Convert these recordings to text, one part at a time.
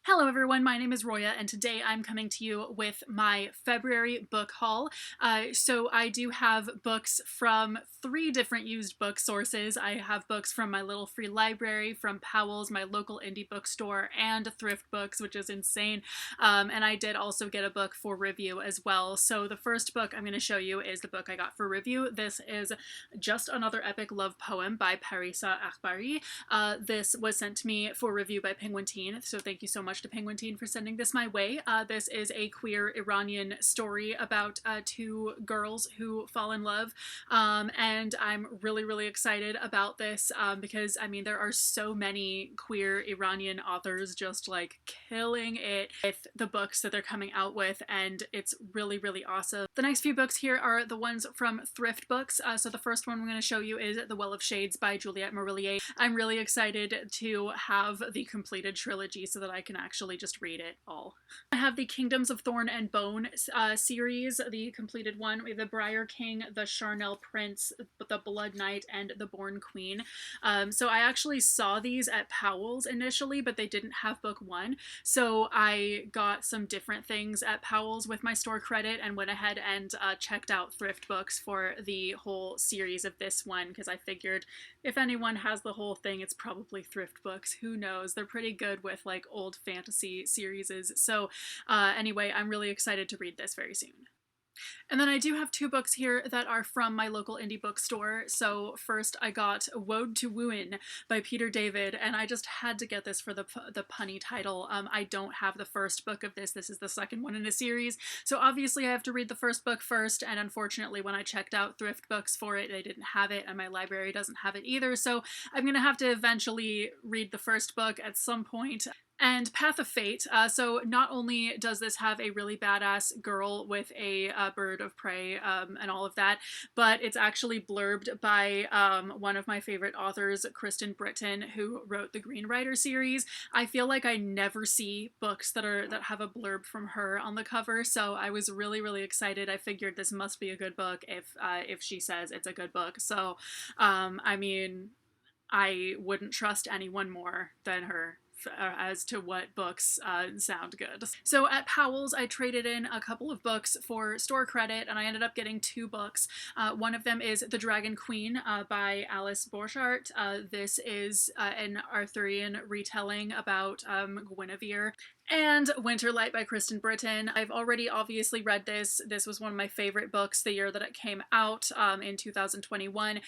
Hello everyone, my name is Roya and today I'm coming to you with my February book haul. So I do have books from 3 different used book sources. I have books from my little free library, from Powell's, my local indie bookstore, and Thrift Books, which is insane. And I did also get a book for review as well. So the first book I'm going to show you is the book I got for review. This is Just Another Epic Love Poem by Parisa Akbari. This was sent to me for review by Penguin Teen, so thank you so much to Penguin Teen for sending this my way. This is a queer Iranian story about 2 girls who fall in love, and I'm really excited about this because, I mean, there are so many queer Iranian authors just like killing it with the books that they're coming out with, and it's really awesome. The next few books here are the ones from Thrift Books. So the first one I'm going to show you is The Well of Shades by Juliette Marillier. I'm really excited to have the completed trilogy so that I can actually just read it all. I have the Kingdoms of Thorn and Bone series, the completed one. We have The Briar King, The Charnel Prince, The Blood Knight, and The Born Queen. So I actually saw these at Powell's initially, but they didn't have book 1. So I got some different things at Powell's with my store credit and went ahead and checked out Thrift Books for the whole series of this one, because I figured if anyone has the whole thing, it's probably Thrift Books. Who knows? They're pretty good with like old fantasy series. So anyway, I'm really excited to read this very soon. And then I do have 2 books here that are from my local indie bookstore. So first I got Woad to Wooin by Peter David, and I just had to get this for the punny title. I don't have the first book of this. This is the second one in a series. So obviously I have to read the first book first, and unfortunately when I checked out Thrift Books for it, they didn't have it, and my library doesn't have it either. So I'm gonna have to eventually read the first book at some point. And Path of Fate. So not only does this have a really badass girl with a bird of prey and all of that, but it's actually blurbed by one of my favorite authors, Kristen Britton, who wrote the Green Rider series. I feel like I never see books that have a blurb from her on the cover, so I was really excited. I figured this must be a good book if she says it's a good book. So I mean, I wouldn't trust anyone more than her as to what books sound good. So at Powell's, I traded in a couple of books for store credit, and I ended up getting 2 books. One of them is The Dragon Queen by Alice Borchardt. This is an Arthurian retelling about Guinevere. And Winterlight by Kristen Britton. I've already obviously read this. This was one of my favorite books the year that it came out in 2021.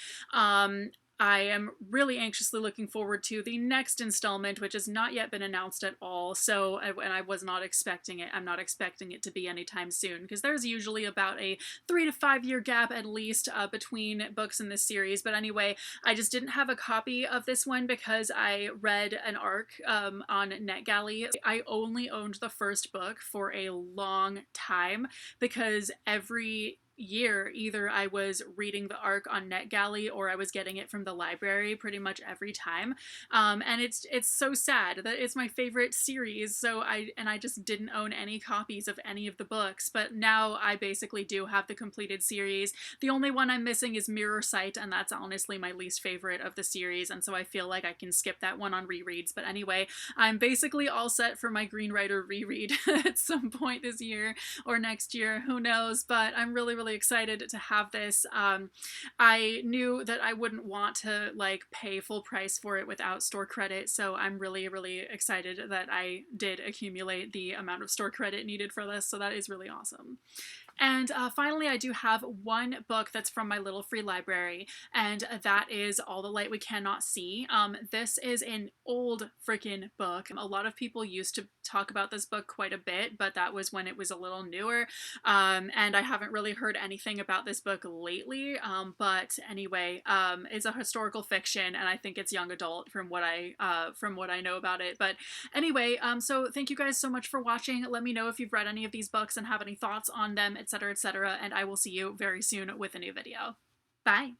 I am really anxiously looking forward to the next installment, which has not yet been announced at all. So, and I was not expecting it. I'm not expecting it to be anytime soon, because there's usually about a 3 to 5 year gap at least between books in this series. But anyway, I just didn't have a copy of this one because I read an arc on NetGalley. I only owned the first book for a long time because every year either I was reading the arc on NetGalley or I was getting it from the library pretty much every time, and it's so sad that it's my favorite series. So I just didn't own any copies of any of the books, but now I basically do have the completed series. The only one I'm missing is Mirror Sight, and that's honestly my least favorite of the series, and so I feel like I can skip that one on rereads. But anyway, I'm basically all set for my Green Rider reread at some point this year or next year, who knows, but I'm really excited to have this. I knew that I wouldn't want to like pay full price for it without store credit, so I'm really excited that I did accumulate the amount of store credit needed for this, so that is really awesome. And finally, I do have one book that's from my little free library, and that is All the Light We Cannot See. This is an old freaking book. A lot of people used to talk about this book quite a bit, but that was when it was a little newer, and I haven't really heard anything about this book lately, but anyway, it's a historical fiction, and I think it's young adult from what I know about it. But anyway, so thank you guys so much for watching. Let me know if you've read any of these books and have any thoughts on them, etc., and I will see you very soon with a new video. Bye!